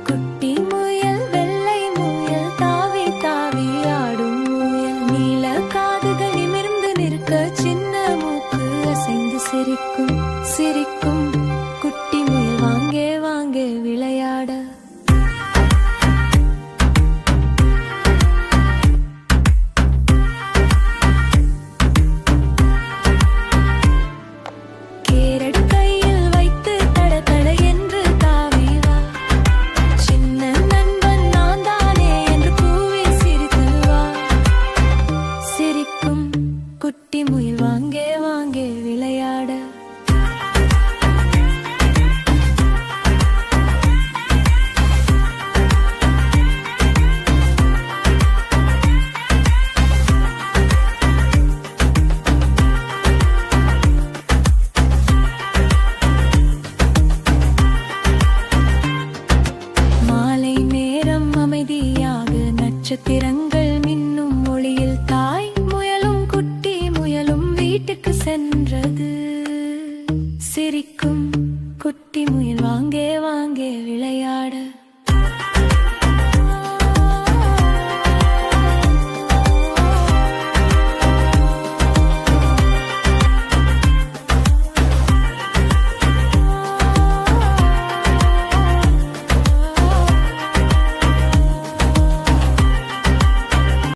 குட்டி முயல் வெள்ளை முயல் தாவி தாவி ஆடும் முயல் நீல காதுகள் நிமிர்ந்து நிற்க சின்ன மூக்கு அசைந்து சிரிக்கும் சிரிக்கும் குட்டி முயல் வாங்கே வாங்கே விளையாட குட்டி முயல் வாங்கே வாங்கே விளையாட மாலை நேரம் அமைதியாக நட்சத்திரங்கள்